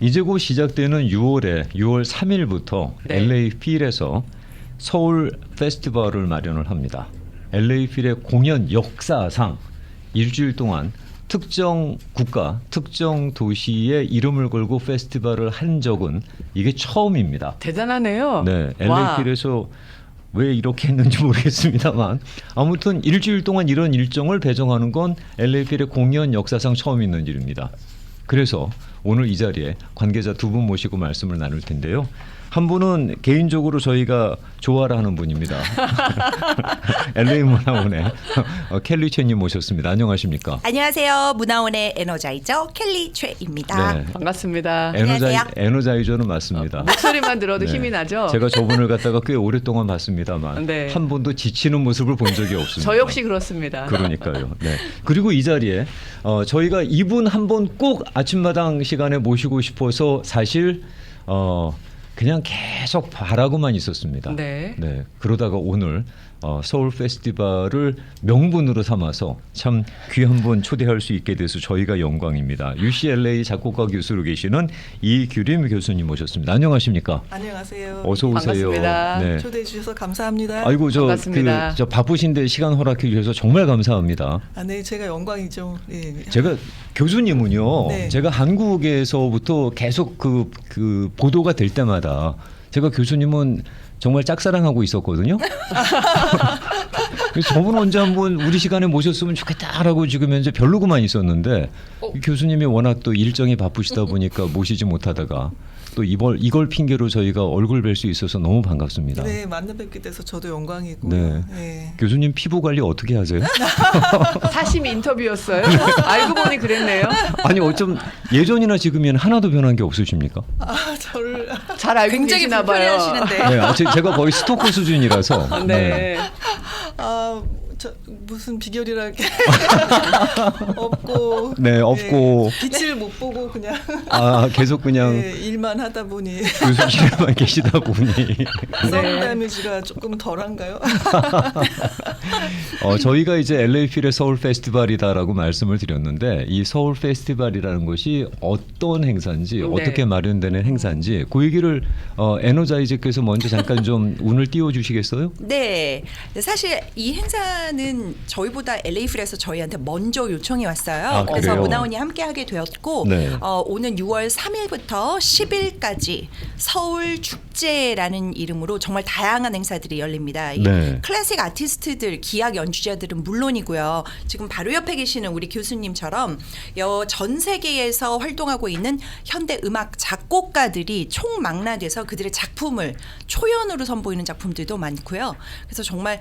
이제 곧 시작되는 6월 3일부터 네. LA 필에서 서울 페스티벌을 마련을 합니다. LA 필의 공연 역사상 일주일 동안 특정 국가, 특정 도시의 이름을 걸고 페스티벌을 한 적은 이게 처음입니다. 대단하네요. 네, 와. LA 필에서 왜 이렇게 했는지 모르겠습니다만 아무튼 일주일 동안 이런 일정을 배정하는 건 LA 필의 공연 역사상 처음 있는 일입니다. 그래서 오늘 이 자리에 관계자 두 분 모시고 말씀을 나눌 텐데요. 한 분은 개인적으로 저희가 좋아라 하는 분입니다. LA 문화원의 켈리 최님 모셨습니다. 안녕하십니까? 안녕하세요. 문화원의 에너자이저 켈리 최입니다. 네. 반갑습니다. 안녕하세요. 에너자이저는 맞습니다. 목소리만 들어도 네. 힘이 나죠? 제가 저분을 갖다가 꽤 오랫동안 봤습니다만 네. 한 번도 지치는 모습을 본 적이 없습니다. 저 역시 그렇습니다. 그러니까요. 네. 그리고 이 자리에 저희가 이분 한 번 꼭 아침마당 시간에 모시고 싶어서 사실 그냥 계속 바라고만 있었습니다. 네. 네. 그러다가 오늘 서울 페스티벌을 명분으로 삼아서 참 귀한 분 초대할 수 있게 돼서 저희가 영광입니다. UCLA 작곡가 교수로 계시는 이규림 교수님 모셨습니다. 안녕하십니까? 안녕하세요. 어서 오세요. 반갑습니다. 네. 초대해 주셔서 감사합니다. 아이고 반갑습니다. 저 바쁘신데 시간 허락해 주셔서 정말 감사합니다. 네, 제가 영광이죠. 예. 제가 교수님은요. 네. 제가 한국에서부터 계속 그 보도가 될 때마다 제가 교수님은 정말 짝사랑하고 있었거든요. 그래서 저분 언제 한번 우리 시간에 모셨으면 좋겠다라고 지금 현재 별로고만 있었는데 이 교수님이 워낙 또 일정이 바쁘시다 보니까 모시지 못하다가 또 이걸 핑계로 저희가 얼굴 뵐 수 있어서 너무 반갑습니다. 네, 만나 뵙게 돼서 저도 영광이고. 네. 예. 교수님 피부 관리 어떻게 하세요? 사심 인터뷰였어요. 알고 보니 그랬네요. 아니 어쩜 예전이나 지금이면 하나도 변한 게 없으십니까? 저를 잘 알고 굉장히 계시나 봐요. 불편해하시는데. 네, 제가 거의 스토커 수준이라서. 네. 저 무슨 비결이랄 게 없고. 네, 없고. 예, 빛을 못 보고 그냥 계속 그냥 예, 일만 하다 보니 교수실에만 계시다 보니. 선 데미지가 조금 덜한가요? 저희가 이제 LA 필의 서울 페스티벌이다라고 말씀을 드렸는데 이 서울 페스티벌이라는 것이 어떤 행사인지 네. 어떻게 마련되는 행사인지 그 얘기를 에너자이저께서 먼저 잠깐 좀 운을 띄워주시겠어요? 네. 사실 이 행사는 저희보다 LA필에서 저희한테 먼저 요청이 왔어요. 아, 그래서 그래요? 문화원이 함께하게 되었고 네. 오는 6월 3일부터 10일까지 서울 축제라는 이름으로 정말 다양한 행사들이 열립니다. 이 네. 클래식 아티스트들, 기악 연주자들은 물론이고요. 지금 바로 옆에 계시는 우리 교수님처럼 전 세계에서 활동하고 있는 현대 음악 작곡가들이 총망라돼서 그들의 작품을 초연으로 선보이는 작품들도 많고요. 그래서 정말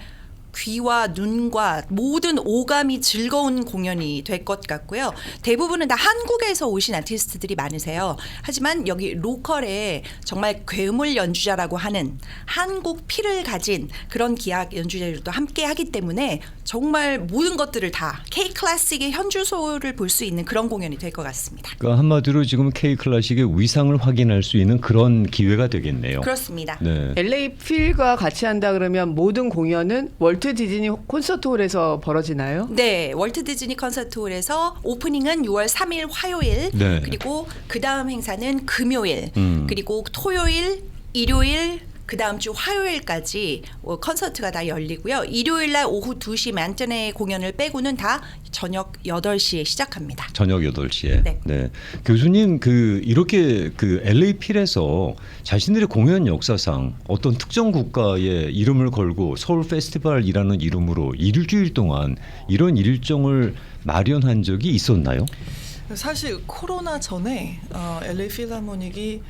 귀와 눈과 모든 오감이 즐거운 공연이 될 것 같고요. 대부분은 다 한국에서 오신 아티스트들이 많으세요. 하지만 여기 로컬에 정말 괴물 연주자라고 하는 한국 피를 가진 그런 기악 연주자들도 함께 하기 때문에 정말 모든 것들을 다 K 클래식의 현주소를 볼 수 있는 그런 공연이 될 것 같습니다. 그러니까 한마디로 지금 K 클래식의 위상을 확인할 수 있는 그런 기회가 되겠네요. 그렇습니다. 네. LA 필과 같이 한다 그러면 모든 공연은 월트 디즈니 콘서트홀에서 벌어지나요? 네, 월트 디즈니 콘서트홀에서 오프닝은 6월 3일 화요일, 네. 그리고 그 다음 행사는 금요일, 그리고 토요일, 일요일, 그 다음 주 화요일까지 콘서트가 다 열리고요. 일요일 날 오후 2시 만전의 공연을 빼고는 다 저녁 8시에 시작합니다. 저녁 8시에. 네. 교수님 이렇게 LA 필에서 자신들의 공연 역사상 어떤 특정 국가의 이름을 걸고 서울 페스티벌이라는 이름으로 일주일 동안 이런 일정을 마련한 적이 있었나요? 사실 코로나 전에 LA 필하모닉이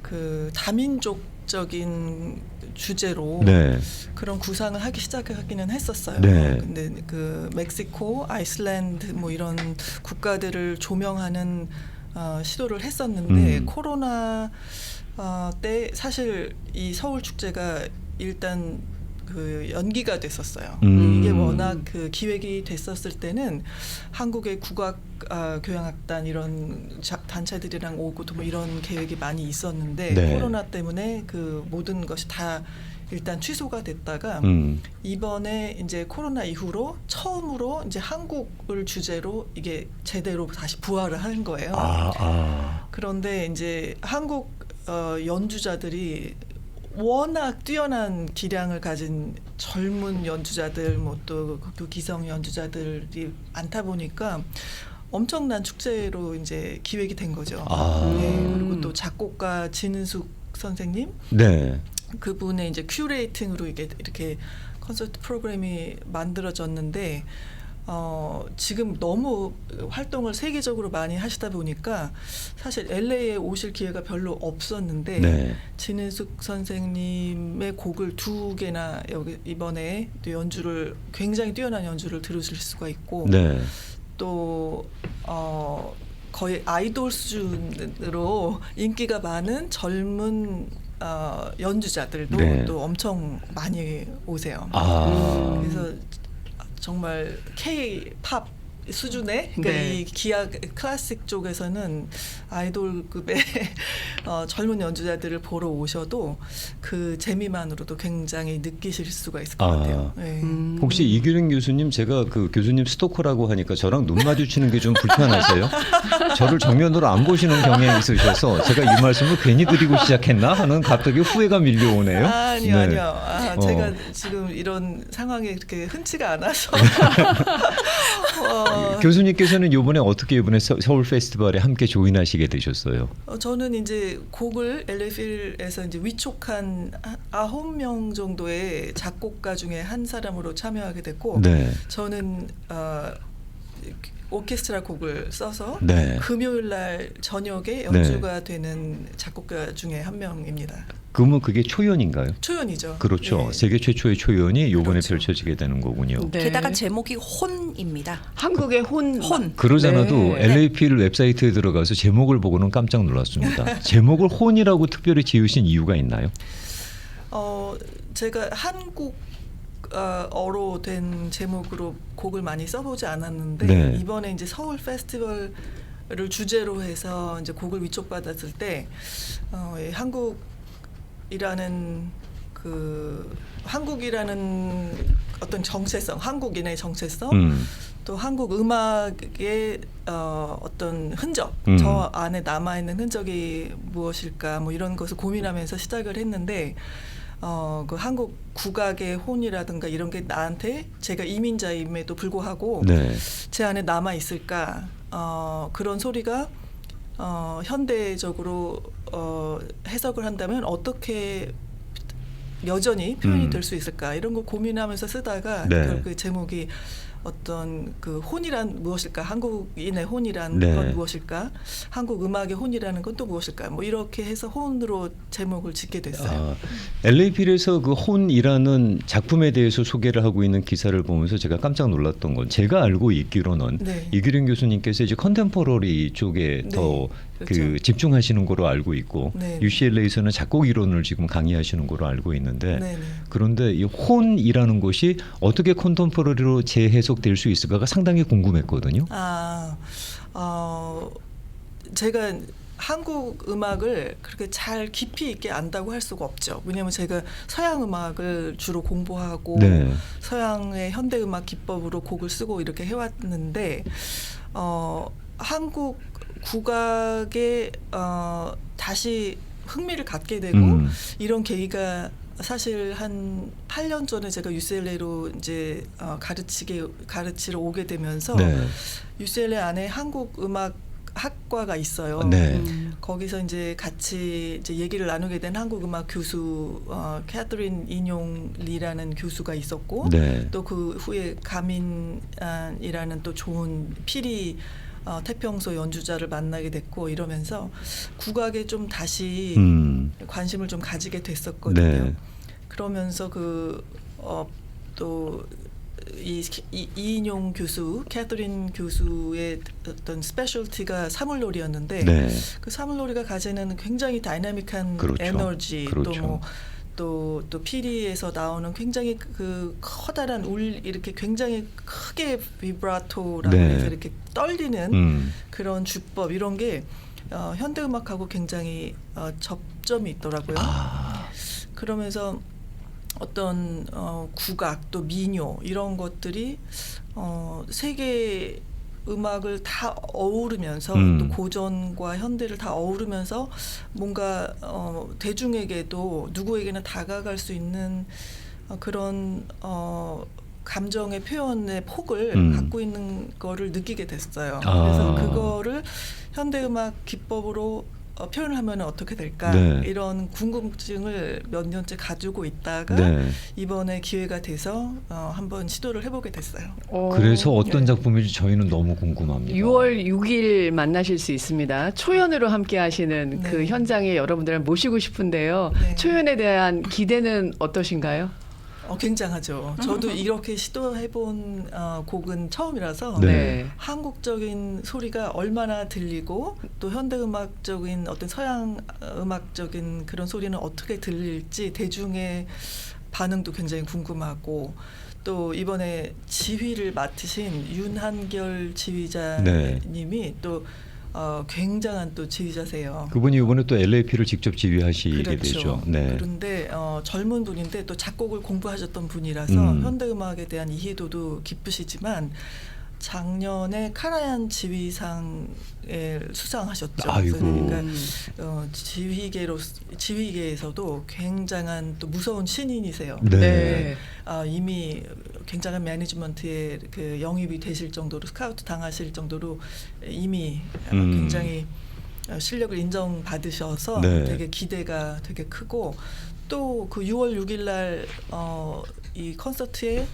그 다민족적인 주제로 네. 그런 구상을 하기 시작하기는 했었어요. 네. 근데 그 멕시코, 아이슬란드 뭐 이런 국가들을 조명하는 시도를 했었는데 코로나 때 사실 이 서울 축제가 일단 그 연기가 됐었어요. 이게 워낙 그 기획이 됐었을 때는 한국의 국악 교향악단 이런 단체들이랑 오고 또 뭐 이런 계획이 많이 있었는데 네. 코로나 때문에 그 모든 것이 다 일단 취소가 됐다가 이번에 이제 코로나 이후로 처음으로 이제 한국을 주제로 이게 제대로 다시 부활을 한 거예요. 그런데 이제 한국 연주자들이 워낙 뛰어난 기량을 가진 젊은 연주자들, 뭐 또 기성 연주자들이 많다 보니까 엄청난 축제로 이제 기획이 된 거죠. 네, 그리고 또 작곡가 진은숙 선생님, 네. 그분의 이제 큐레이팅으로 이렇게 콘서트 프로그램이 만들어졌는데 지금 너무 활동을 세계적으로 많이 하시다 보니까 사실 LA에 오실 기회가 별로 없었는데 네. 진은숙 선생님의 곡을 2개나 여기 이번에 또 연주를 굉장히 뛰어난 연주를 들으실 수가 있고 네. 또 거의 아이돌 수준으로 인기가 많은 젊은 연주자들도 네. 또 엄청 많이 오세요. 그래서 정말 K-팝 수준의 그러니까 네. 이 기악 클래식 쪽에서는 아이돌급의 젊은 연주자들을 보러 오셔도 그 재미만으로도 굉장히 느끼실 수가 있을 것 같아요. 네. 혹시 이규령 교수님, 제가 그 교수님 스토커라고 하니까 저랑 눈 마주치는 게 좀 불편하세요? 저를 정면으로 안 보시는 경향이 있으셔서 제가 이 말씀을 괜히 드리고 시작했나 하는 갑자기 후회가 밀려오네요. 아니요, 네. 아니요. 제가 지금 이런 상황이 그렇게 흔치가 않아서. 교수님께서는 이번에 어떻게 이번에 서울 페스티벌에 함께 조인하시게 되셨어요? 저는 이제 곡을 LA필에서 이제 위촉한 9명 정도의 작곡가 중에 한 사람으로 참여하게 됐고, 네. 저는 오케스트라 곡을 써서 네. 금요일 날 저녁에 연주가 되는 작곡가 중에 한 명입니다. 그러면 그게 초연인가요? 초연이죠. 그렇죠. 예. 세계 최초의 초연이 이번에 그렇죠. 펼쳐지게 되는 거군요. 네. 게다가 제목이 혼입니다. 한국의 혼. 그러잖아도 네. LA필 웹사이트에 들어가서 제목을 보고는 깜짝 놀랐습니다. 제목을 혼이라고 특별히 지으신 이유가 있나요? 제가 한국 어로 된 제목으로 곡을 많이 써보지 않았는데 네. 이번에 이제 서울 페스티벌을 주제로 해서 이제 곡을 위촉받았을 때 이 한국이라는 어떤 정체성, 한국인의 정체성, 또 한국 음악의 어떤 흔적, 저 안에 남아 있는 흔적이 무엇일까, 뭐 이런 것을 고민하면서 시작을 했는데. 그 한국 국악의 혼이라든가 이런 게 나한테 제가 이민자임에도 불구하고 네. 제 안에 남아 있을까, 그런 소리가 현대적으로 해석을 한다면 어떻게 여전히 표현이 될 수 있을까, 이런 거 고민하면서 쓰다가 네. 그 제목이 어떤 그 혼이란 무엇일까, 한국인의 혼이란 네. 건 무엇일까, 한국 음악의 혼이라는 건 또 무엇일까, 뭐 이렇게 해서 혼으로 제목을 짓게 됐어요. LA필에서 그 혼이라는 작품에 대해서 소개를 하고 있는 기사를 보면서 제가 깜짝 놀랐던 건, 제가 알고 있기로는 네. 이규령 교수님께서 이제 컨템포러리 쪽에 네. 더 그렇죠. 집중하시는 거로 알고 있고, 네. UCLA에서는 작곡 이론을 지금 강의하시는 거로 알고 있는데, 네네. 그런데 이 혼이라는 것이 어떻게 컨템포러리로 재해석될 수 있을까가 상당히 궁금했거든요. 제가 한국 음악을 그렇게 잘 깊이 있게 안다고 할 수가 없죠. 왜냐하면 제가 서양 음악을 주로 공부하고 네. 서양의 현대 음악 기법으로 곡을 쓰고 이렇게 해왔는데 한국 국악에 다시 흥미를 갖게 되고 이런 계기가 사실 한 8년 전에 제가 UCLA로 이제 가르치러 오게 되면서 네. UCLA 안에 한국 음악 학과가 있어요. 네. 거기서 이제 같이 이제 얘기를 나누게 된 한국 음악 교수 캐서린 인용 리라는 교수가 있었고, 네. 또 그 후에 가민이라는 또 좋은 피리 태평소 연주자를 만나게 됐고, 이러면서 국악에 좀 다시 관심을 좀 가지게 됐었거든요. 네. 그러면서 또 이인용 교수, 캐서린 교수의 어떤 스페셜티가 사물놀이였는데, 네. 그 사물놀이가 가지는 굉장히 다이나믹한 그렇죠. 에너지, 그렇죠. 또 피리에서 나오는 굉장히 그 커다란 이렇게 굉장히 크게 비브라토라고 네. 해서 이렇게 떨리는 그런 주법, 이런 게 현대 음악하고 굉장히 접점이 있더라고요. 그러면서 어떤 국악 또 민요 이런 것들이 세계 음악을 다 어우르면서 또 고전과 현대를 다 어우르면서 뭔가 대중에게도 누구에게나 다가갈 수 있는 그런 감정의 표현의 폭을 갖고 있는 거를 느끼게 됐어요. 그래서 그거를 현대음악 기법으로 표현을 하면 어떻게 될까 네. 이런 궁금증을 몇 년째 가지고 있다가 네. 이번에 기회가 돼서 한번 시도를 해보게 됐어요. 그래서 어떤 네. 작품인지 저희는 너무 궁금합니다. 6월 6일 만나실 수 있습니다. 초연으로 함께 하시는 네. 그 현장에 여러분들을 모시고 싶은데요. 네. 초연에 대한 기대는 어떠신가요? 굉장하죠. 저도 이렇게 시도해본 곡은 처음이라서 네. 한국적인 소리가 얼마나 들리고 또 현대음악적인 어떤 서양 음악적인 그런 소리는 어떻게 들릴지 대중의 반응도 굉장히 궁금하고 또 이번에 지휘를 맡으신 윤한결 지휘자님이 또 굉장한 또 지휘자세요. 그분이 이번에 또 LAP를 직접 지휘하시게 그렇죠. 되죠. 네. 그런데 젊은 분인데 또 작곡을 공부하셨던 분이라서 현대음악에 대한 이해도도 깊으시지만 작년에 카라얀 지휘상을 수상하셨죠. 아이고. 그러니까 지휘계에서도 굉장한 또 무서운 신인이세요. 네. 이미 굉장한 매니지먼트에 그 영입이 되실 정도로 스카우트 당하실 정도로 이미 굉장히 실력을 인정받으셔서 네. 되게 기대가 되게 크고 또 그 6월 6일 날 이 콘서트에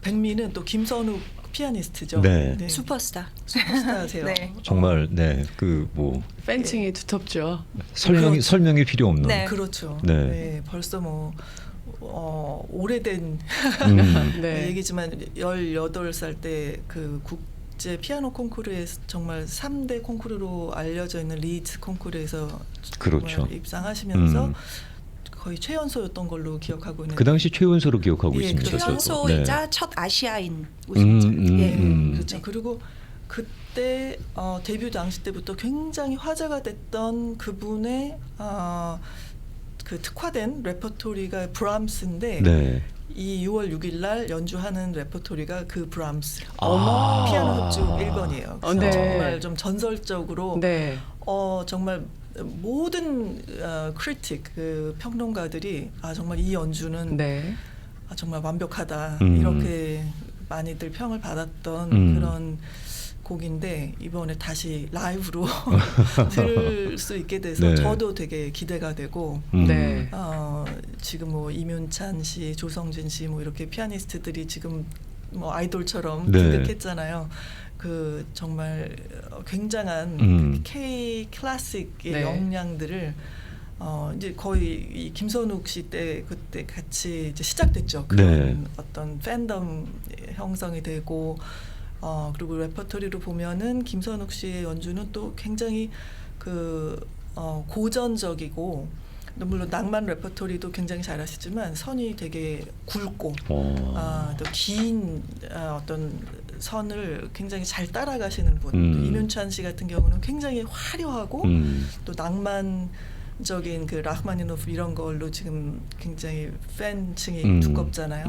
백미는 또 김선욱 피아니스트죠. 네. 슈퍼스타. 슈퍼스타세요. 네. 정말 네. 그 뭐 팬층이 두텁죠. 설명이 필요 없는. 네. 그렇죠. 네. 네. 벌써 뭐 오래된 네. 얘기지만 18살 때 그 국제 피아노 콩쿠르에서 정말 3대 콩쿠르로 알려져 있는 리즈 콩쿠르에서 그렇죠. 정말 입상하시면서 거의 최연소였던 걸로 기억하고 있는데 그 당시 최연소로 기억하고 예, 있습니다. 그렇죠. 저도. 최연소이자 첫 아시아인 우승자. 그렇죠. 그리고 그때 데뷔 당시 때부터 굉장히 화제가 됐던 그분의 그 특화된 레퍼토리가 브람스인데 네. 이 6월 6일 날 연주하는 레퍼토리가 그 브람스 아. 피아노 협주 1번이에요. 네. 정말 좀 전설적으로 네. 정말 모든 크리틱 그 평론가들이 정말 이 연주는 네. 정말 완벽하다 이렇게 많이들 평을 받았던 그런 곡인데 이번에 다시 라이브로 들을 수 있게 돼서 네. 저도 되게 기대가 되고 네. 지금 뭐 이문찬 씨, 조성진 씨 뭐 이렇게 피아니스트들이 지금 뭐 아이돌처럼 네. 등극했잖아요. 그 정말 굉장한 그 K 클래식의 네. 역량들을 이제 거의 이 김선욱 씨 때 그때 같이 이제 시작됐죠. 그런 네. 어떤 팬덤 형성이 되고 그리고 레퍼토리로 보면은 김선욱 씨의 연주는 또 굉장히 그 고전적이고 물론 낭만 레퍼토리도 굉장히 잘하시지만 선이 되게 굵고 또 긴 어떤 선을 굉장히 잘 따라가시는 분. 또 이문찬 씨 같은 경우는 굉장히 화려하고 또 낭만적인 그 라흐마니노프 이런 걸로 지금 굉장히 팬층이 두껍잖아요.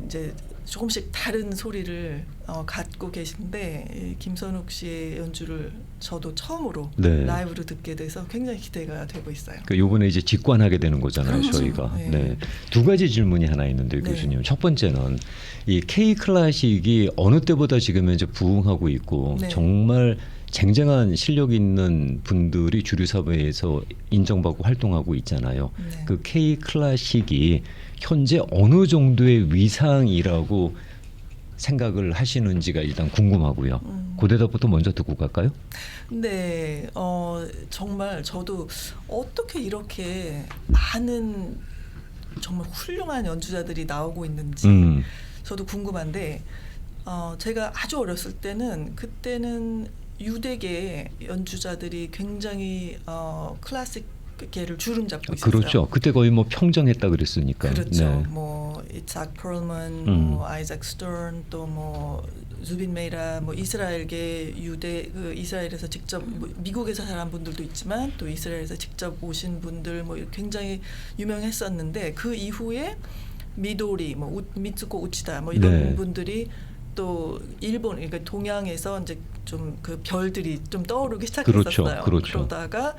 이제 조금씩 다른 소리를 갖고 계신데 이 김선욱 씨의 연주를 저도 처음으로 네. 라이브로 듣게 돼서 굉장히 기대가 되고 있어요. 그 요번에 이제 직관하게 되는 거잖아요, 그렇죠. 저희가. 네. 네. 두 가지 질문이 하나 있는데 네. 교수님. 첫 번째는 이 K 클래식이 어느 때보다 지금 현재 부흥하고 있고 네. 정말 쟁쟁한 실력 있는 분들이 주류 사회에서 인정받고 활동하고 있잖아요. 네. 그 K 클래식이 현재 어느 정도의 위상이라고 생각을 하시는지가 일단 궁금하고요. 그 대답부터 먼저 듣고 갈까요? 네, 정말 저도 어떻게 이렇게 많은 정말 훌륭한 연주자들이 나오고 있는지 저도 궁금한데 제가 아주 어렸을 때는 그때는 유대계 연주자들이 굉장히 클래식계를 주름 잡고 있었어요. 그렇죠. 그때 거의 뭐 평정했다 그랬으니까. 그렇죠. 네. 뭐 이삭 펄먼, 뭐 아이작 스턴, 또 뭐 주빈 메이라, 뭐 이스라엘계 유대 그 이스라엘에서 직접 뭐 미국에서 자란 분들도 있지만 또 이스라엘에서 직접 오신 분들 뭐 굉장히 유명했었는데 그 이후에 미도리, 뭐 미츠코 우치다 뭐 이런 네. 분들이 또 일본 그러니까 동양에서 이제 좀 그 별들이 좀 떠오르기 시작했었어요. 그렇죠. 그러다가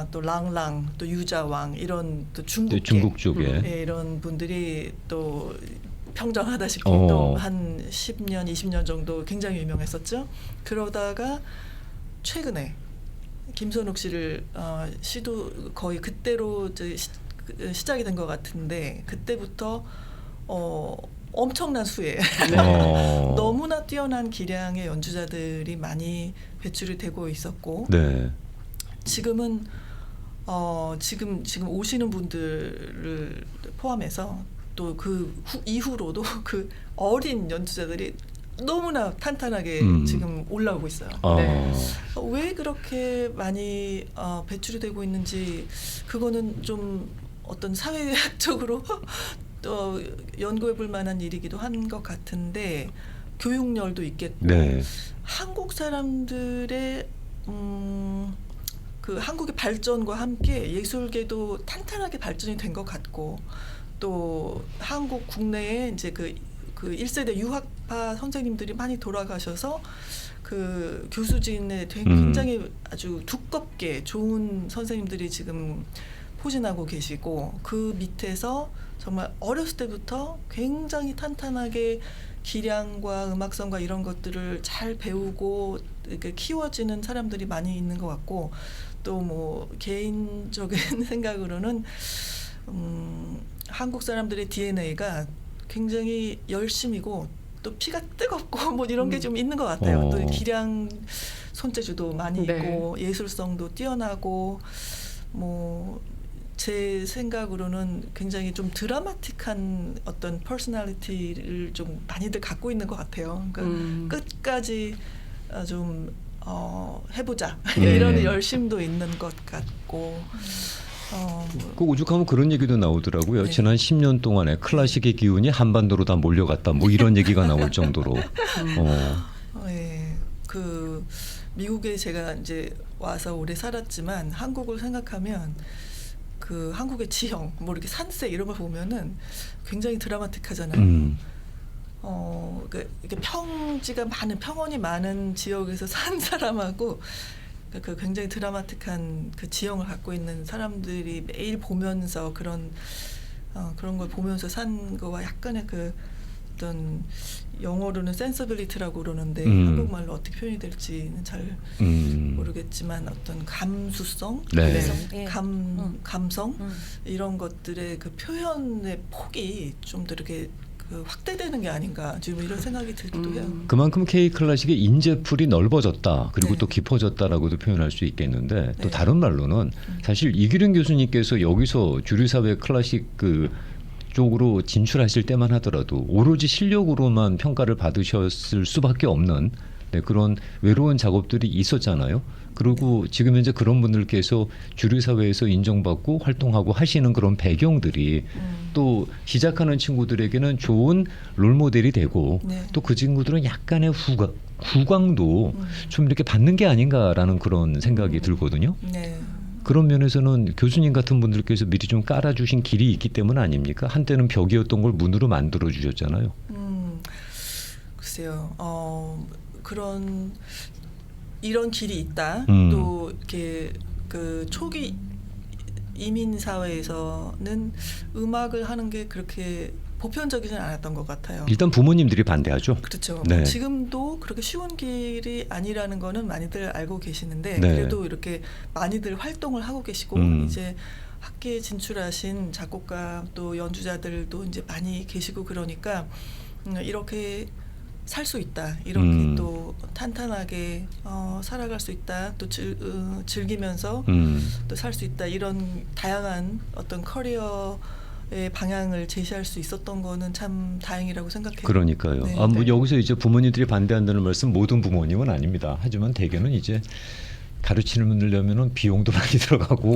또 랑랑, 또 유자왕 이런 또 중국 중국 쪽에 예, 이런 분들이 또 평정하다시피 어. 또 한 10년, 20년 정도 굉장히 유명했었죠. 그러다가 최근에 김선욱 씨를 시도 거의 그때로 이제 시작이 된 것 같은데 그때부터 엄청난 수의 너무나 뛰어난 기량의 연주자들이 많이 배출이 되고 있었고 네. 지금은 지금 오시는 분들을 포함해서 또 그 이후로도 그 어린 연주자들이 너무나 탄탄하게 지금 올라오고 있어요. 네. 왜 그렇게 많이 배출이 되고 있는지 그거는 좀 어떤 사회학적으로 또 연구해볼 만한 일이기도 한 것 같은데 교육열도 있겠고 네. 한국 사람들의 그 한국의 발전과 함께 예술계도 탄탄하게 발전이 된 것 같고 또 한국 국내에 이제 그 1세대 유학파 선생님들이 많이 돌아가셔서 그 교수진에 굉장히 아주 두껍게 좋은 선생님들이 지금 포진하고 계시고 그 밑에서 정말 어렸을 때부터 굉장히 탄탄하게 기량과 음악성과 이런 것들을 잘 배우고 이렇게 키워지는 사람들이 많이 있는 것 같고 또 뭐 개인적인 생각으로는 한국 사람들의 DNA가 굉장히 열심이고 또 피가 뜨겁고 뭐 이런 게 좀 있는 것 같아요. 또 기량 손재주도 많이 네. 있고 예술성도 뛰어나고 뭐 제 생각으로는 굉장히 좀 드라마틱한 어떤 퍼스널리티를 좀 많이들 갖고 있는 것 같아요. 그러니까 끝까지 좀 해보자 이런 열심도 있는 것 같고. 그 오죽하면 그런 얘기도 나오더라고요. 네. 지난 10년 동안에 클래식의 기운이 한반도로 다 몰려갔다. 뭐 이런 얘기가 나올 정도로. 예, 그 미국에 제가 이제 와서 오래 살았지만 한국을 생각하면 그 한국의 지형, 뭐 이렇게 산세 이런 걸 보면은 굉장히 드라마틱하잖아요. 이렇게 평지가 많은 평원이 많은 지역에서 산 사람하고 그 굉장히 드라마틱한 그 지형을 갖고 있는 사람들이 매일 보면서 그런 걸 보면서 산 거와 약간의 그 어떤 영어로는 센서빌리티라고 그러는데 한국말로 어떻게 표현이 될지는 잘 모르겠지만 어떤 감수성, 네. 감성 이런 것들의 그 표현의 폭이 좀 더 이렇게 그 확대되는 게 아닌가 지금 이런 생각이 들기도 해요. 그만큼 K 클래식의 인재풀이 넓어졌다. 그리고 네. 또 깊어졌다라고도 표현할 수 있겠는데 또 네. 다른 말로는 사실 이규령 교수님께서 여기서 주류사회 클래식 그 쪽으로 진출하실 때만 하더라도 오로지 실력으로만 평가를 받으셨을 수밖에 없는 그런 외로운 작업들이 있었잖아요. 그리고 지금 현재 그런 분들께서 주류사회에서 인정받고 활동하고 하시는 그런 배경들이 또 시작하는 친구들에게는 좋은 롤모델이 되고 네. 또 그 친구들은 약간의 후광도 좀 이렇게 받는 게 아닌가라는 그런 생각이 들거든요. 네. 그런 면에서는 교수님 같은 분들께서 미리 좀 깔아주신 길이 있기 때문 아닙니까? 한때는 벽이었던 걸 문으로 만들어 주셨잖아요. 글쎄요. 그런 이런 길이 있다. 또 이렇게 그 초기 이민 사회에서는 음악을 하는 게 그렇게 보편적이진 않았던 것 같아요. 일단 부모님들이 반대하죠. 그렇죠. 네. 지금도 그렇게 쉬운 길이 아니라는 거는 많이들 알고 계시는데 네. 그래도 이렇게 많이들 활동을 하고 계시고 이제 학계에 진출하신 작곡가 또 연주자들도 이제 많이 계시고 그러니까 이렇게 살 수 있다. 이렇게 또 탄탄하게 살아갈 수 있다. 또 즐기면서 또 살 수 있다. 이런 다양한 어떤 커리어의 방향을 제시할 수 있었던 거는 참 다행이라고 생각해요. 그러니까요. 네. 뭐 여기서 이제 부모님들이 반대한다는 말씀 모든 부모님은 아닙니다. 하지만 대개는 이제 가르치려면은 비용도 많이 들어가고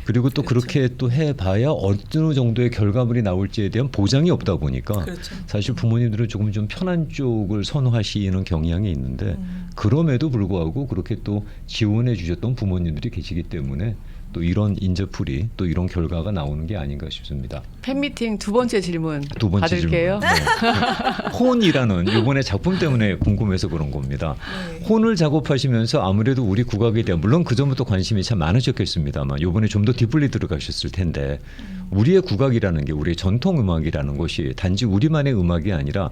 그리고 또 그렇죠. 그렇게 또 해봐야 어느 정도의 결과물이 나올지에 대한 보장이 없다 보니까 그렇죠. 사실 부모님들은 조금 좀 편한 쪽을 선호하시는 경향이 있는데 그럼에도 불구하고 그렇게 또 지원해 주셨던 부모님들이 계시기 때문에 또 이런 인재풀이 또 이런 결과가 나오는 게 아닌가 싶습니다. 팬미팅 두 번째 질문 두 번째 받을게요. 질문. 네. 혼이라는 이번에 작품 때문에 궁금해서 그런 겁니다. 네. 혼을 작업하시면서 아무래도 우리 국악에 대한 물론 그 전부터 관심이 참 많으셨겠습니다만 이번에 좀 더 뒷불리 들어가셨을 텐데 우리의 국악이라는 게 우리의 전통 음악이라는 것이 단지 우리만의 음악이 아니라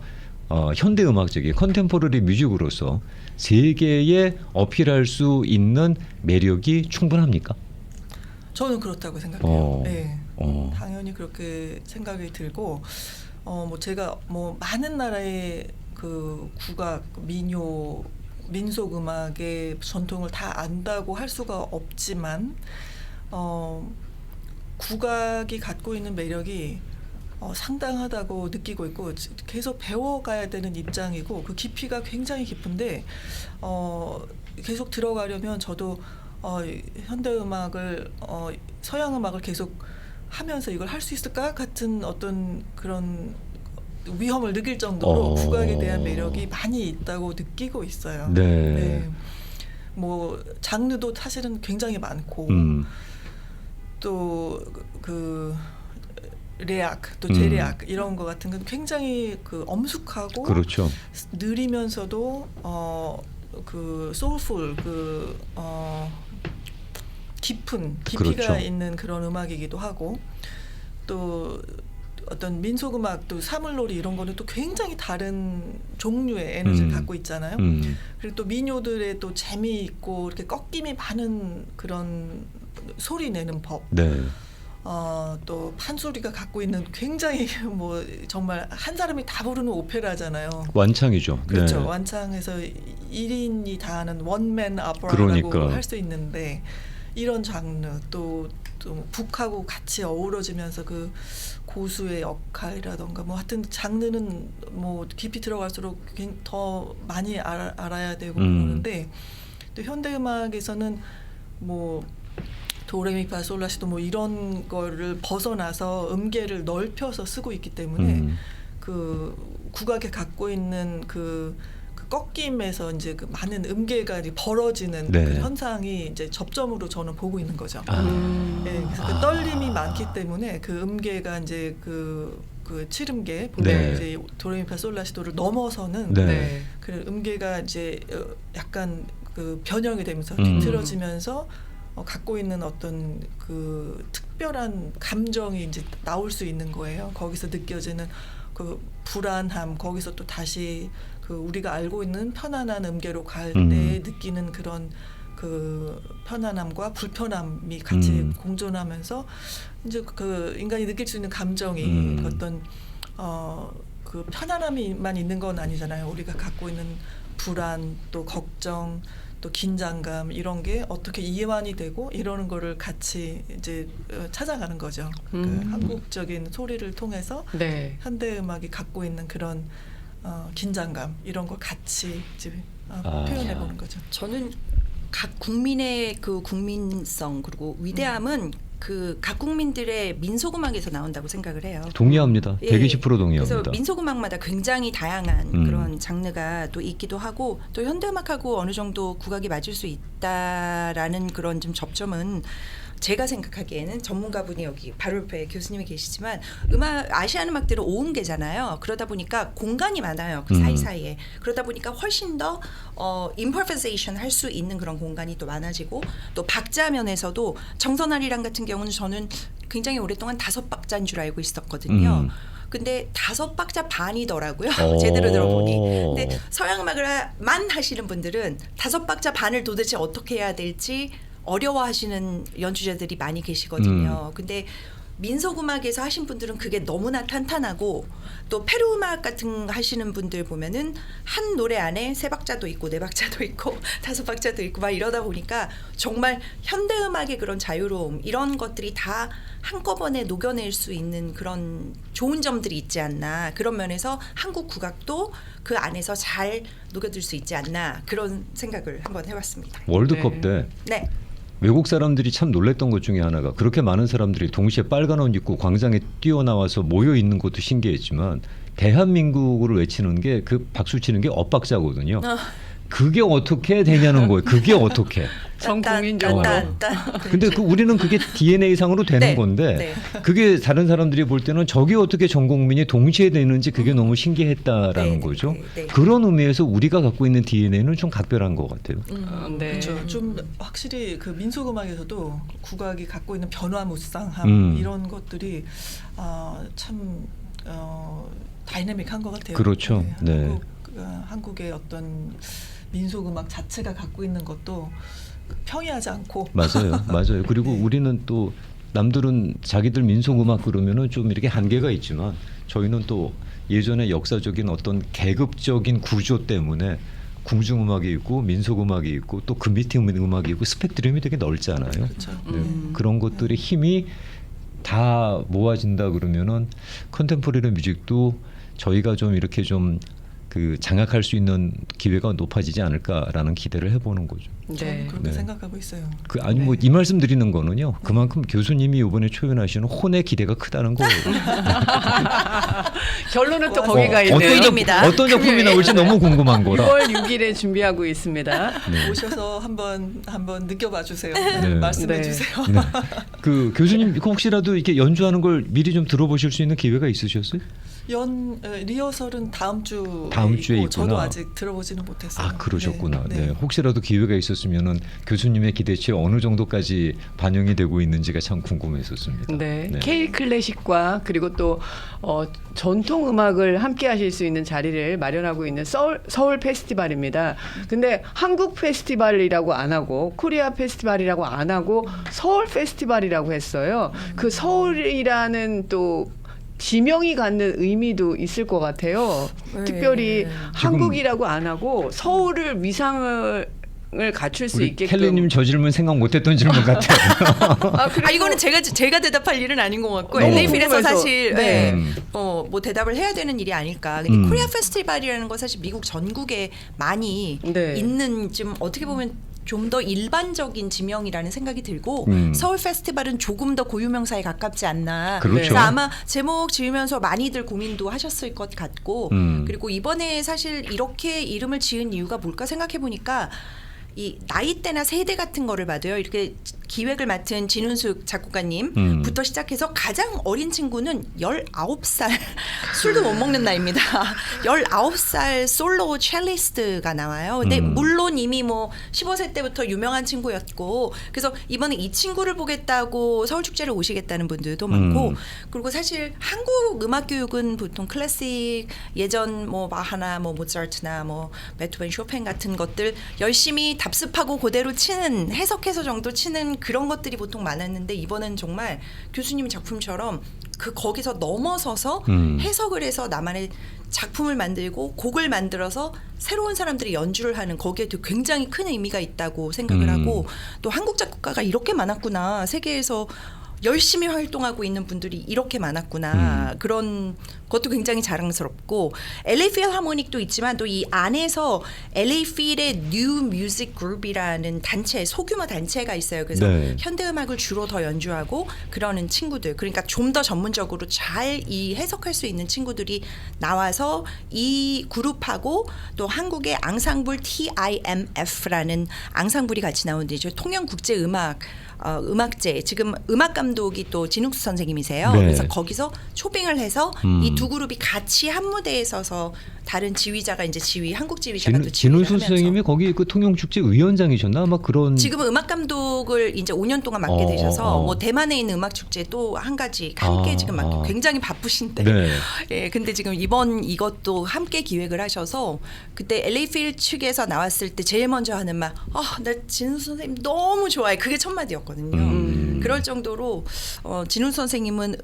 현대 음악적인 컨템포러리 뮤직으로서 세계에 어필할 수 있는 매력이 충분합니까? 저는 그렇다고 생각해요. 네. 어. 당연히 그렇게 생각이 들고 뭐 제가 뭐 많은 나라의 그 국악, 민요, 민속 음악의 전통을 다 안다고 할 수가 없지만 국악이 갖고 있는 매력이 상당하다고 느끼고 있고 계속 배워가야 되는 입장이고 그 깊이가 굉장히 깊은데 계속 들어가려면 저도 현대 음악을 서양 음악을 계속 하면서 이걸 할 수 있을까 같은 어떤 그런 위험을 느낄 정도로 국악에 대한 매력이 많이 있다고 느끼고 있어요. 네. 네. 뭐 장르도 사실은 굉장히 많고 또 그 레악 또 제레악 이런 거 같은 건 굉장히 그 엄숙하고 그렇죠. 느리면서도 그 소울풀 깊은 깊이가 그렇죠. 있는 그런 음악이기도 하고 또 어떤 민속 음악 또 사물놀이 이런 거는 또 굉장히 다른 종류의 에너지를 갖고 있잖아요. 그리고 또 민요들의 또 재미있고 이렇게 꺾임이 많은 그런 소리 내는 법. 네. 또 판소리가 갖고 있는 굉장히 뭐 정말 한 사람이 다 부르는 오페라잖아요. 완창이죠. 그렇죠. 네. 완창에서 1인이 다 하는 원맨 오페라라고 그러니까. 할 수 있는데 이런 장르 또 북하고 같이 어우러지면서 그 고수의 역할이라던가 뭐 하여튼 장르는 뭐 깊이 들어갈수록 더 많이 알아야 되고 그러는데 또 현대 음악에서는 뭐 도레미파 솔라시도 뭐 이런 거를 벗어나서 음계를 넓혀서 쓰고 있기 때문에 그 국악에 갖고 있는 그 꺾임에서 이제 그 많은 음계가 벌어지는 네. 그 현상이 이제 접점으로 저는 보고 있는 거죠. 네, 그래서 그 아. 떨림이 많기 때문에 그 음계가 이제 그 칠음계 보통 네. 이제 도레미파 솔라시도를 넘어서는 네. 그 음계가 이제 약간 그 변형이 되면서 뒤틀어지면서 갖고 있는 어떤 그 특별한 감정이 이제 나올 수 있는 거예요. 거기서 느껴지는 그 불안함, 거기서 또 다시 그 우리가 알고 있는 편안한 음계로 갈 때 느끼는 그런 그 편안함과 불편함이 같이 공존하면서 이제 그 인간이 느낄 수 있는 감정이 어떤 그 편안함이만 있는 건 아니잖아요. 우리가 갖고 있는 불안, 또 걱정, 또 긴장감 이런 게 어떻게 이완이 되고 이러는 거를 같이 이제 찾아가는 거죠. 그 한국적인 소리를 통해서 네. 현대 음악이 갖고 있는 그런 긴장감 이런 걸 같이 이제 표현해 보는 거죠. 저는 각 국민의 그 국민성 그리고 위대함은 그 각 국민들의 민속음악에서 나온다고 생각을 해요. 동의합니다. 예. 120% 동의합니다. 그래서 민속음악마다 굉장히 다양한 그런 장르가 또 있기도 하고 또 현대음악하고 어느 정도 국악이 맞을 수 있다라는 그런 좀 접점은 제가 생각하기에는 전문가분이 여기 바로 옆에 교수님이 계시지만 아시안 음악들은 5음계잖아요. 그러다 보니까 공간이 많아요. 그 사이사이에. 그러다 보니까 훨씬 더 improvisation 할 수 있는 그런 공간이 또 많아지고 또 박자 면에서도 정선아리랑 같은 경우는 저는 굉장히 오랫동안 5박자인 줄 알고 있었거든요. 근데 5박자 반이더라고요. 제대로 들어보니. 근데 서양 음악을만 하시는 분들은 5박자 반을 도대체 어떻게 해야 될지 어려워하시는 연주자들이 많이 계시거든요. 근데 민속 음악에서 하신 분들은 그게 너무나 탄탄하고 또 페루 음악 같은 하시는 분들 보면은 한 노래 안에 3박자도 있고 4박자도 있고 5박자도 있고 막 이러다 보니까 정말 현대 음악의 그런 자유로움 이런 것들이 다 한꺼번에 녹여낼 수 있는 그런 좋은 점들이 있지 않나. 그런 면에서 한국 국악도 그 안에서 잘 녹여들 수 있지 않나. 그런 생각을 한번 해봤습니다. 월드컵 때 네. 외국 사람들이 참 놀랬던 것 중에 하나가 그렇게 많은 사람들이 동시에 빨간 옷 입고 광장에 뛰어나와서 모여 있는 것도 신기했지만 대한민국을 외치는 게 그 박수 치는 게 엇박자거든요. 그게 어떻게 되냐는 거예요. 그게 어떻게. 전 국민적으로. 근데 우리는 그게 DNA상으로 되는 네, 건데 네. 그게 다른 사람들이 볼 때는 저게 어떻게 전 국민이 동시에 되는지 그게 너무 신기했다라는 네, 거죠. 네, 네. 그런 의미에서 우리가 갖고 있는 DNA는 좀 각별한 것 같아요. 네. 그렇죠. 좀 확실히 그 민속 음악에서도 국악이 갖고 있는 변화무쌍함 이런 것들이 참 다이내믹한 것 같아요. 그렇죠. 네. 한국의 어떤 민속 음악 자체가 갖고 있는 것도 평이하지 않고 맞아요, 맞아요. 그리고 네. 우리는 또 남들은 자기들 민속 음악 그러면은 좀 이렇게 한계가 있지만 저희는 또 예전에 역사적인 어떤 계급적인 구조 때문에 궁중 음악이 있고 민속 음악이 있고 또 그 밑에 음악이 있고 스펙트럼이 되게 넓잖아요. 그렇죠. 네. 그런 것들의 힘이 다 모아진다 그러면은 컨템포러리 뮤직도 저희가 좀 이렇게 좀 그 장악할 수 있는 기회가 높아지지 않을까라는 기대를 해보는 거죠. 저는 네. 그렇게 네. 생각하고 있어요. 아니 뭐 이 말씀 드리는 거는요. 그만큼 교수님이 이번에 초연하시는 혼의 기대가 크다는 거예요. 결론은 또 어, 거기가 있네요. 어떤 작품이 나올지 너무 궁금한 거라. 6월 6일에 준비하고 있습니다. 네. 오셔서 한번 느껴봐 주세요. 네. 말씀해 네. 주세요. 네. 그 교수님 혹시라도 이렇게 연주하는 걸 미리 좀 들어보실 수 있는 기회가 있으셨어요? 리허설은 다음 주에 있구나. 저도 아직 들어보지는 못했어요. 아 그러셨구나. 네. 네. 혹시라도 기회가 있었으면은 교수님의 기대치에 어느 정도까지 반영이 되고 있는지가 참 궁금했었습니다. 네. 네. K 클래식과 그리고 또 전통 음악을 함께 하실 수 있는 자리를 마련하고 있는 서울 페스티벌입니다. 근데 한국 페스티벌이라고 안 하고 코리아 페스티벌이라고 안 하고 서울 페스티벌이라고 했어요. 그 서울이라는 또 지명이 갖는 의미도 있을 것 같아요. 네. 특별히 한국이라고 안 하고 서울을 위상을 갖출 수 우리 있게끔. 켈리님 저 질문 생각 못했던 질문 같아요. 그리고 이거는 제가 대답할 일은 아닌 것 같고 너무 LA필에서 궁금해서. 사실 네. 뭐 대답을 해야 되는 일이 아닐까. 근데 코리아 페스티벌이라는 건 사실 미국 전국에 많이 네. 있는 좀 어떻게 보면 좀 더 일반적인 지명이라는 생각이 들고 서울 페스티벌은 조금 더 고유명사에 가깝지 않나. 그렇죠. 그래서 아마 제목 지으면서 많이들 고민도 하셨을 것 같고 그리고 이번에 사실 이렇게 이름을 지은 이유가 뭘까 생각해 보니까 이 나이대나 세대 같은 거를 봐도요. 이렇게 기획을 맡은 진훈숙 작곡가님부터 시작해서 가장 어린 친구는 19살 술도 못 먹는 나이입니다. 19살 솔로 첼리스트가 나와요. 근데 물론 이미 뭐 15세 때부터 유명한 친구였고 그래서 이번에 이 친구를 보겠다고 서울축제를 오시겠다는 분들도 많고 그리고 사실 한국 음악 교육은 보통 클래식 예전 뭐 바하나 뭐 모차르트나 뭐 베토벤 쇼팽 같은 것들 열심히 답습하고 그대로 치는 해석해서 정도 치는 그런 것들이 보통 많았는데 이번엔 정말 교수님 작품처럼 거기서 넘어서서 해석을 해서 나만의 작품을 만들고 곡을 만들어서 새로운 사람들이 연주를 하는 거기에도 굉장히 큰 의미가 있다고 생각을 하고 또 한국 작곡가가 이렇게 많았구나. 세계에서 열심히 활동하고 있는 분들이 이렇게 많았구나. 그런 것도 굉장히 자랑스럽고 LA 필하모닉도 있지만 또 이 안에서 LA 필의 New Music Group이라는 단체, 소규모 단체가 있어요. 그래서 네. 현대음악을 주로 더 연주하고 그러는 친구들. 그러니까 좀 더 전문적으로 잘 이 해석할 수 있는 친구들이 나와서 이 그룹하고 또 한국의 앙상블 TIMF라는 앙상블이 같이 나오는데 통영국제음악 음악제 지금 음악 감독이 또 진욱수 선생님이세요. 네. 그래서 거기서 초빙을 해서 이 두 그룹이 같이 한 무대에 서서 다른 지휘자가 이제 한국 지휘자가 또 지휘를 진훈수 하면서 선생님이 거기 그 통영축제 위원장이셨나 아마 그런. 지금은 음악 감독을 이제 5년 동안 맡게 되셔서 뭐 대만에 있는 음악 축제 또 한 가지 함께 지금 맡고 굉장히 바쁘신데. 네. 예, 근데 지금 이것도 함께 기획을 하셔서 그때 LA 필 측에서 나왔을 때 제일 먼저 하는 말, 나 진훈수 선생님 너무 좋아해. 그게 첫 마디였거든요. 그럴 정도로 진훈 선생님은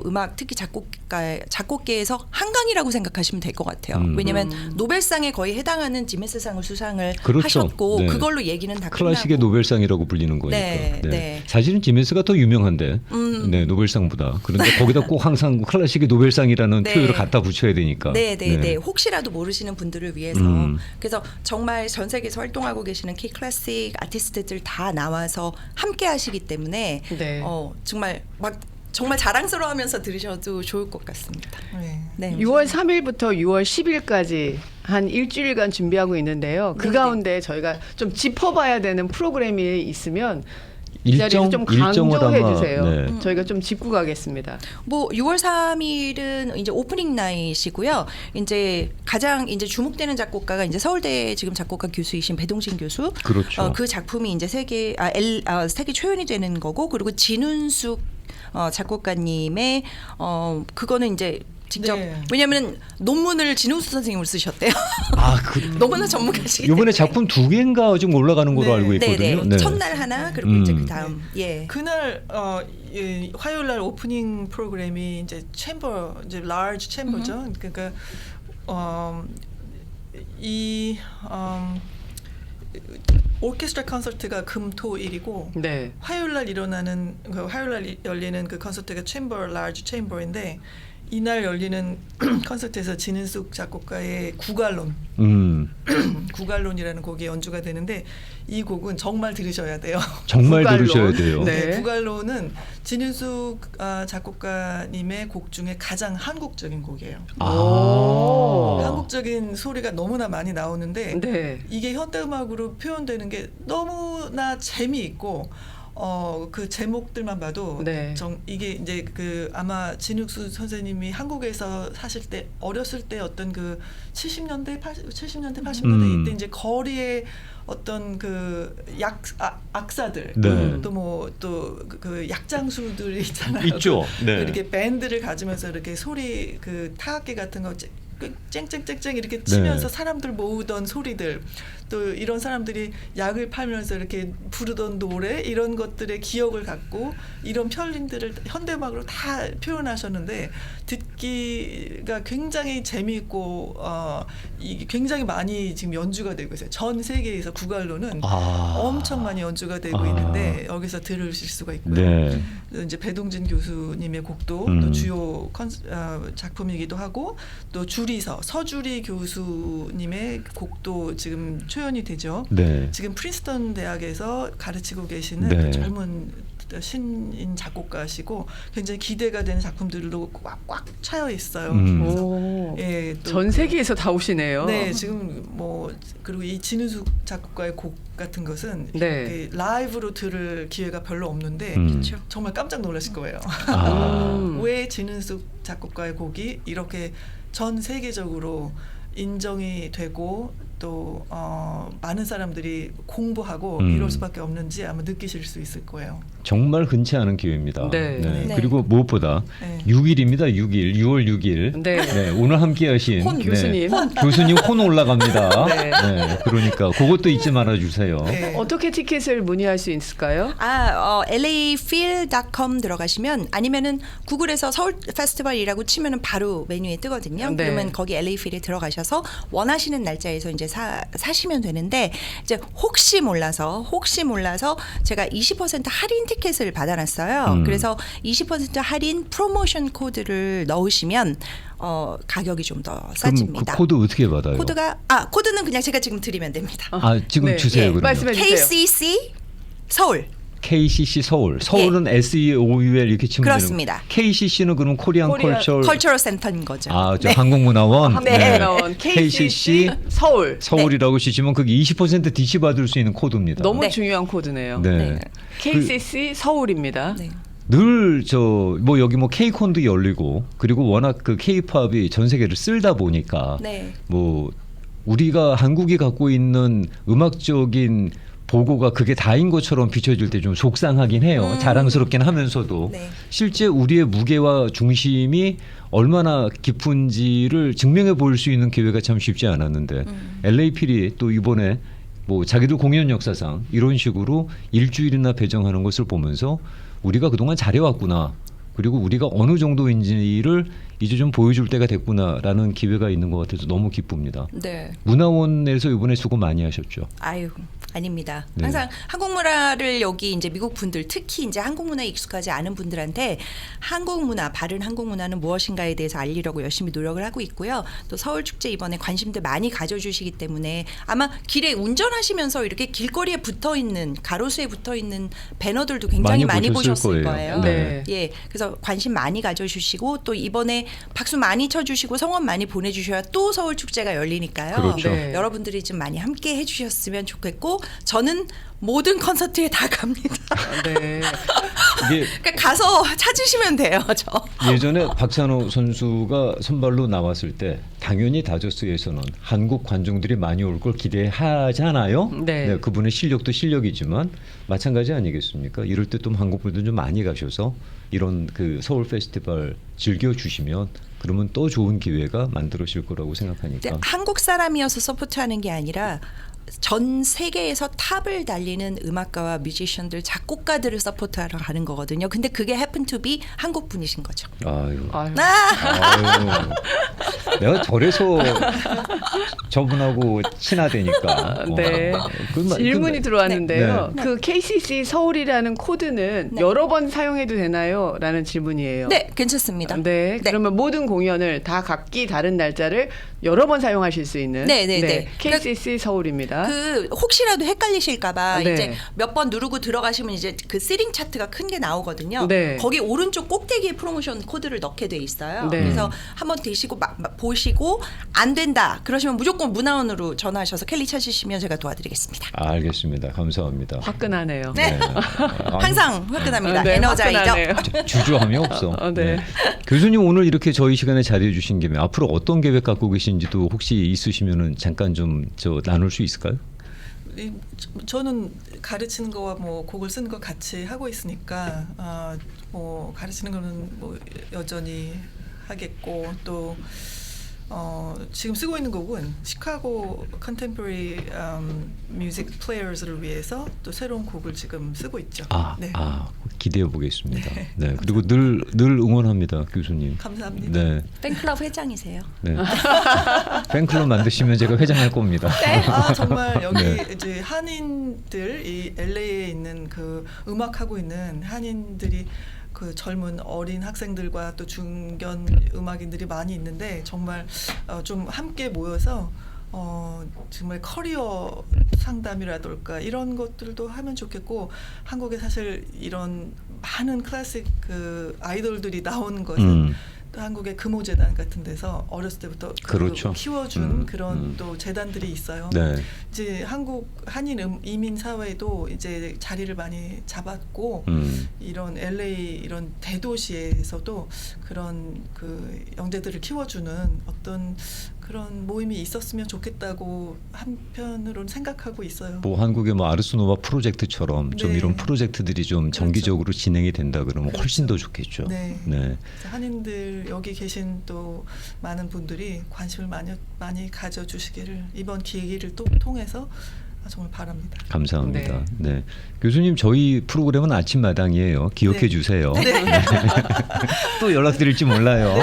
음악 특히 작곡계에서 한강이라고 생각하시면 될 것 같아요. 왜냐하면 노벨상에 거의 해당하는 지메스상을 수상을 그렇죠. 하셨고 네. 그걸로 얘기는 다 클래식의 끝나고. 노벨상이라고 불리는 거니까. 네, 네. 사실은 지메스가 더 유명한데 네, 노벨상보다. 그런데 거기다 꼭 항상 클래식의 노벨상이라는 네. 표현을 갖다 붙여야 되니까. 네. 혹시라도 모르시는 분들을 위해서 그래서 정말 전 세계에서 활동하고 계시는 K 클래식 아티스트들 다 나와서 함께 하시기 때문에 네. 정말 막 정말 자랑스러워하면서 들으셔도 좋을 것 같습니다. 네. 네. 6월 3일부터 6월 10일까지 한 일주일간 준비하고 있는데요. 그 네네. 가운데 저희가 좀 짚어봐야 되는 프로그램이 있으면 이 자리에서 일정 좀 일정을 강조해 아마, 주세요. 네. 저희가 좀 짚고 가겠습니다. 뭐 6월 3일은 이제 오프닝 나잇이고요. 이제 가장 이제 주목되는 작곡가가 이제 서울대 지금 작곡가 교수이신 배동진 교수. 그렇죠. 그 작품이 이제 세계 초연이 되는 거고 그리고 진훈숙 작곡가님의 그거는 이제 직접 네. 왜냐하면 논문을 진훈숙 선생님을 쓰셨대요. 그 너무나 전문가시기 이번에 때문에. 작품 2개인가 지금 올라가는 걸로 네. 알고 있거든요. 네네. 첫날 하나 그리고 이제 그 다음 그날 화요일 날 오프닝 프로그램이 이제 챔버 이제 라지 챔버죠. 그러니까 이 오케스트라 콘서트가 금토일이고 네. 화요일 날 일어나는 화요일 날 열리는 그 콘서트가 챔버 라지 챔버인데 이날 열리는 콘서트에서 진은숙 작곡가의 구갈론 구갈론이라는 곡이 연주가 되는데 이 곡은 정말 들으셔야 돼요. 정말 구갈론. 들으셔야 돼요. 네. 구갈론은 진은숙 작곡가님의 곡 중에 가장 한국적인 곡이에요. 오. 한국적인 소리가 너무나 많이 나오는데 네. 이게 현대음악으로 표현되는 게 너무나 재미있고 그 제목들만 봐도 네. 이게 이제 그 아마 진욱수 선생님이 한국에서 사실 때 어렸을 때 어떤 그 70년대 80년대 이때 이제 거리에 어떤 그 악사들 네. 또 뭐 또 그 약장수들 있잖아요. 있죠. 네. 이렇게 밴드를 가지면서 이렇게 소리 그 타악기 같은 거 쨍쨍쨍쨍 이렇게 치면서 네. 사람들 모으던 소리들 또 이런 사람들이 약을 팔면서 이렇게 부르던 노래 이런 것들의 기억을 갖고 이런 편린들을 현대음악으로 다 표현하셨는데 듣기가 굉장히 재미있고 이게 굉장히 많이 지금 연주가 되고 있어요. 전 세계에서 구갈로는 엄청 많이 연주가 되고 있는데 여기서 들으실 수가 있고요. 네. 이제 배동진 교수님의 곡도 또 주요 작품이기도 하고 또 서주리 교수님의 곡도 지금 초연이 되죠. 네. 지금 프린스턴 대학에서 가르치고 계시는 네. 그 젊은 신인 작곡가시고 굉장히 기대가 되는 작품들로 꽉 차여 있어요. 오. 예, 또 전 세계에서 다 오시네요. 네, 지금 뭐 그리고 이 진은숙 작곡가의 곡 같은 것은 네. 그 라이브로 들을 기회가 별로 없는데 정말 깜짝 놀라실 거예요. 왜 진은숙 작곡가의 곡이 이렇게 전 세계적으로 인정이 되고 또 많은 사람들이 공부하고 이럴 수밖에 없는지 아마 느끼실 수 있을 거예요. 정말 흔치 않은 기회입니다. 네. 네. 그리고 무엇보다 네. 6일입니다. 6월 6일. 네. 오늘 함께하신 혼 교수님. 교수님 혼 올라갑니다. 네. 그러니까 그것도 잊지 말아 주세요. 네. 어떻게 티켓을 문의할 수 있을까요? LAfeel.com 들어가시면 아니면은 구글에서 서울 페스티벌이라고 치면은 바로 메뉴에 뜨거든요. 네. 그러면 거기 LAfeel에 들어가셔서 원하시는 날짜에서 이제 사시면 되는데 이제 혹시 몰라서 제가 20% 할인 티켓을 받아놨어요. 그래서 20% 할인 프로모션 코드를 넣으시면 가격이 좀 더 그럼 싸집니다. 그 코드 어떻게 받아요? 코드는 그냥 제가 지금 드리면 됩니다. 지금 네. 주세요. 예, 그러면. 말씀해 주세요. KCC 서울. KCC 서울. 서울은 SEOUL 이렇게 치면 그렇습니다. 되는. KCC는 그럼 코리안 컬처럴 센터인 거죠. 저 한국문화원. 한국문화원 KCC 서울. 서울이라고 치시면 그게 20% DC 받을 수 있는 코드입니다. 너무 네. 중요한 코드네요. 네. KCC 서울입니다. 네. 늘 여기 K콘도 열리고 그리고 워낙 그 K팝이 전 세계를 쓸다 보니까 네. 우리가 한국이 갖고 있는 음악적인 보고가 그게 다인 것처럼 비춰질 때 좀 속상하긴 해요. 자랑스럽긴 하면서도 네. 실제 우리의 무게와 중심이 얼마나 깊은지를 증명해 볼 수 있는 기회가 참 쉽지 않았는데 LA필이 또 이번에 자기들 공연 역사상 이런 식으로 일주일이나 배정하는 것을 보면서 우리가 그동안 잘해왔구나. 그리고 우리가 어느 정도인지를 이제 좀 보여줄 때가 됐구나라는 기회가 있는 것 같아서 너무 기쁩니다. 네. 문화원에서 이번에 수고 많이 하셨죠. 아유, 아닙니다. 네. 항상 한국 문화를 여기 이제 미국 분들 특히 이제 한국 문화에 익숙하지 않은 분들한테 한국 문화, 바른 한국 문화는 무엇인가에 대해서 알리려고 열심히 노력을 하고 있고요. 또 서울 축제 이번에 관심들 많이 가져주시기 때문에 아마 길에 운전하시면서 이렇게 길거리에 붙어 있는 가로수에 붙어 있는 배너들도 굉장히 많이 보셨을 보셨을 거예요. 네. 예, 그래서 관심 많이 가져주시고 또 이번에 박수 많이 쳐주시고 성원 많이 보내주셔야 또 서울 축제가 열리니까요. 그렇죠. 네. 여러분들이 좀 많이 함께 해주셨으면 좋겠고 저는 모든 콘서트에 다 갑니다. 네. 이게 그러니까 가서 찾으시면 돼요, 저. 예전에 박찬호 선수가 선발로 나왔을 때 당연히 다저스에서는 한국 관중들이 많이 올 걸 기대하잖아요. 네. 그분의 실력도 실력이지만 마찬가지 아니겠습니까? 이럴 때 또 한국 분들 좀 많이 가셔서 이런 그 서울 페스티벌 즐겨 주시면 그러면 또 좋은 기회가 만들어질 거라고 생각하니까. 근데 한국 사람이어서 서포트하는 게 아니라 전 세계에서 탑을 달리는 음악가와 뮤지션들, 작곡가들을 서포트하러 가는 거거든요. 근데 그게 happen to be 한국 분이신 거죠. 아유. 아유. 아유. 내가 저래서 저분하고 친하대니까. 네. 질문이 들어왔는데요. 네. 그 KCC 서울이라는 코드는 네. 여러 번 사용해도 되나요? 라는 질문이에요. 네, 괜찮습니다. 네. 그러면 모든 공연을 다 각기 다른 날짜를 여러 번 사용하실 수 있는 네, 네, 네. KCC 서울입니다. 그 혹시라도 헷갈리실까봐 네. 이제 몇 번 누르고 들어가시면 이제 그 시링 차트가 큰 게 나오거든요. 네. 거기 오른쪽 꼭대기에 프로모션 코드를 넣게 돼 있어요. 네. 그래서 한번 되시고 보시고 안 된다 그러시면 무조건 문화원으로 전화하셔서 켈리 찾으시면 제가 도와드리겠습니다. 알겠습니다. 감사합니다. 화끈하네요. 네. 항상 화끈합니다. 네, 에너자이저. 화끈하네요. 주저함이 없어. 네. 교수님 오늘 이렇게 저희 시간에 자리해 주신 김에 앞으로 어떤 계획 갖고 계신지도 혹시 있으시면은 잠깐 좀 나눌 수 있을까요? 저는 가르치는 거와 뭐 곡을 쓰는 거 같이 하고 있으니까 뭐 가르치는 거는 뭐 여전히 하겠고 또 지금 쓰고 있는 곡은 시카고 컨템포러리 뮤직 플레이어스를 위해서 또 새로운 곡을 지금 쓰고 있죠. 네. 기대해 보겠습니다. 네. 그리고 늘 응원합니다, 교수님. 감사합니다. 네. 팬클럽 회장이세요. 네. 팬클럽 만드시면 제가 회장할 겁니다. 정말 여기 네. 이제 한인들 이 LA에 있는 그 음악하고 있는 한인들이 그 젊은 어린 학생들과 또 중견 음악인들이 많이 있는데 정말 좀 함께 모여서 정말 커리어 상담이라든가 이런 것들도 하면 좋겠고 한국에 사실 이런 많은 클래식 그 아이돌들이 나오는 것은 또 한국의 금호재단 같은 데서 어렸을 때부터 그렇죠. 키워준 그런 또 재단들이 있어요. 네. 이제 한국 한인 이민 사회도 이제 자리를 많이 잡았고 이런 LA 이런 대도시에서도 그런 그 영재들을 키워주는 어떤 그런 모임이 있었으면 좋겠다고 한편으로는 생각하고 있어요. 뭐 한국의 뭐 아르스노바 프로젝트처럼 좀 네. 이런 프로젝트들이 좀 정기적으로 진행이 된다 그러면 훨씬 더 좋겠죠. 네. 네. 한인들 여기 계신 또 많은 분들이 관심을 많이 가져주시기를 이번 기회를 또 통해서 정말 바랍니다. 감사합니다. 네. 교수님 저희 프로그램은 아침마당이에요. 기억해 네. 주세요. 또 연락드릴지 몰라요.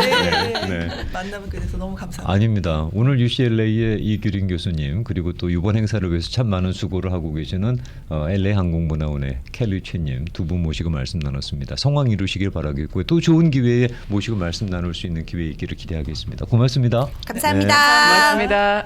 네. 만나뵙게 돼서 너무 감사합니다. 아닙니다. 오늘 UCLA의 이규린 교수님 그리고 또 이번 행사를 위해서 참 많은 수고를 하고 계시는 LA 항공문화원의 켈리 최님 두 분 모시고 말씀 나눴습니다. 성황 이루시길 바라겠고요. 또 좋은 기회에 모시고 말씀 나눌 수 있는 기회 있기를 기대하겠습니다. 고맙습니다. 감사합니다. 고맙습니다.